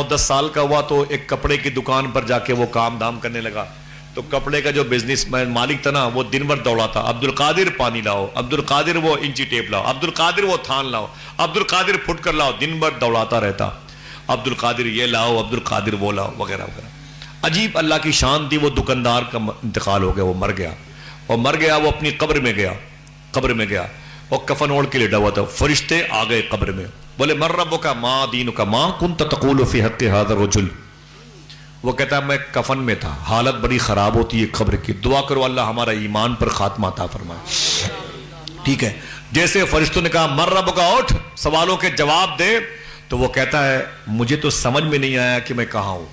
9-10 साल का हुआ तो एक कपड़े की दुकान पर जाके वो काम धाम करने लगा। तो कपड़े का जो बिजनेसमैन मालिक था ना, वो दिन भर दौड़ाता, अब्दुल कादिर पानी लाओ, अब्दुल कादिर वो इंची टेप लाओ, अब्दुल कादिर वो थान लाओ, अब्दुल कादिर फुटकर लाओ, दिन भर दौड़ाता रहता, अब्दुल कादिर ये लाओ, अब्दुल कादिर वो लाओ, वगैरह वगैरह। अजीब अल्लाह की शान थी। वो दुकानदार का इंतकाल हो गया, वो मर गया, और मर गया वो अपनी कब्र में गया, कब्र में गया और कफन ओढ़ के लेटा हुआ था। फरिश्ते आ गए कब्र में, बोले मर रब्बुका मा दीनुका मा कुंत तक़ूलु फी हक़्क़ि हाज़ा रजुल। वो कहता है मैं कफन में था, हालत बड़ी खराब होती है कब्र की, दुआ करो अल्लाह हमारा ईमान पर खात्मा अता फरमाए। ठीक है, जैसे फरिश्तों ने कहा मर रब्बुका, उठ सवालों के जवाब दे, तो वो कहता है मुझे तो समझ में नहीं आया कि मैं कहाँ हूँ,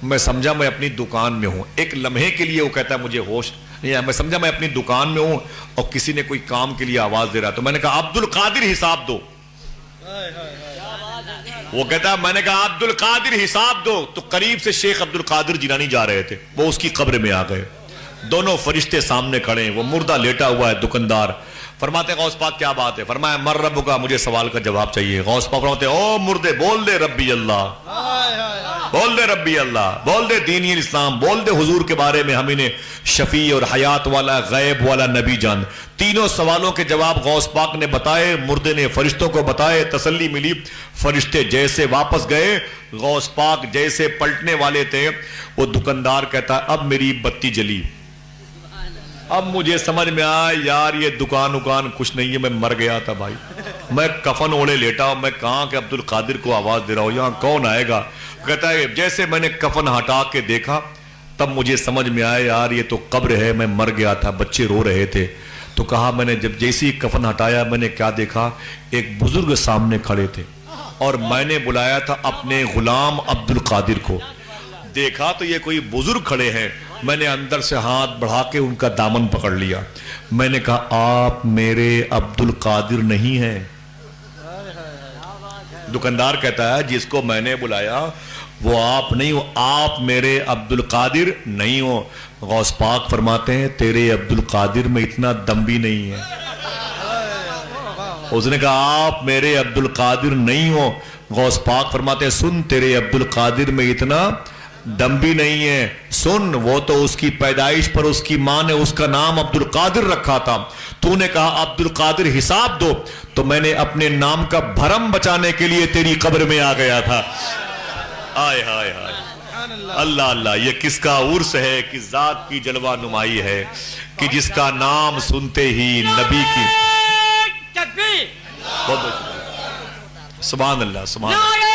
मैं समझा मैं अपनी दुकान में हूँ। एक लम्हे के लिए वो कहता है मुझे होश नहीं आया, मैं समझा मैं अपनी दुकान में हूँ और किसी ने कोई काम के लिए आवाज दे रहा। तो मैंने कहा अब्दुल कादिर हिसाब दो। वो कहता है मैंने कहा अब्दुल कादिर हिसाब दो। तो करीब से शेख अब्दुल कादिर जिलानी जा रहे थे, वो उसकी कब्र में आ गए, दोनों फरिश्ते सामने खड़े हैं, वो मुर्दा लेटा हुआ है। दुकानदार फरमाते गौस पाक क्या बात है? फरमाया मर रब्बुका, मुझे सवाल का जवाब चाहिए। गौस पाक फरमाते ओ मुर्दे बोल दे रब्बी अल्लाह, बोल दे रब्बी अल्लाह, बोल दे दीनी इस्लाम, बोल दे हुजूर के बारे में, हम इन्हें शफी और हयात वाला गैब वाला नबी जान। तीनों सवालों के जवाब गौस पाक ने बताए, मुर्दे ने फरिश्तों को बताए, तसल्ली मिली। फरिश्ते जैसे वापस गए, गौस पाक जैसे पलटने वाले थे, वो दुकानदार कहता अब मेरी बत्ती जली, अब मुझे समझ में आया यार ये दुकान उकान कुछ नहीं है, मैं मर गया था भाई, मैं कफन ओढ़े लेटा हूं, मैं कहां के अब्दुल कादिर को आवाज दे रहा हूं, यहां कौन आएगा? कहता है जैसे मैंने कफन हटा के देखा तब मुझे समझ में आया यार ये तो कब्र है, मैं मर गया था, बच्चे रो रहे थे। तो कहा मैंने जब जैसे ही कफन हटाया मैंने क्या देखा, एक बुजुर्ग सामने खड़े थे और मैंने बुलाया था अपने गुलाम अब्दुल कादिर को। देखा तो ये कोई बुजुर्ग खड़े हैं, मैंने अंदर से हाथ बढ़ा के उनका दामन पकड़ लिया। मैंने कहा आप मेरे अब्दुल कादिर नहीं हैं। दुकानदार कहता है जिसको मैंने बुलाया वो आप नहीं हो, आप मेरे अब्दुल कादिर नहीं हो। गौस पाक फरमाते हैं तेरे अब्दुल कादिर में इतना दम भी नहीं है। उसने कहा आप मेरे अब्दुल कादिर नहीं हो। गौस पाक फरमाते हैं सुन तेरे अब्दुल कादिर में इतना दम भी नहीं है, सुन वो तो उसकी पैदाइश पर उसकी मां ने उसका नाम अब्दुल कादिर रखा था, तूने कहा अब्दुल कादिर हिसाब दो, तो मैंने अपने नाम का भरम बचाने के लिए तेरी कब्र में आ गया था। आय हाय हाय, अल्लाह अल्लाह, ये किसका उर्स है, किस जात की जलवा नुमाई है कि जिसका नाम सुनते ही नबी की। सुभान अल्लाह, सुभान अल्लाह।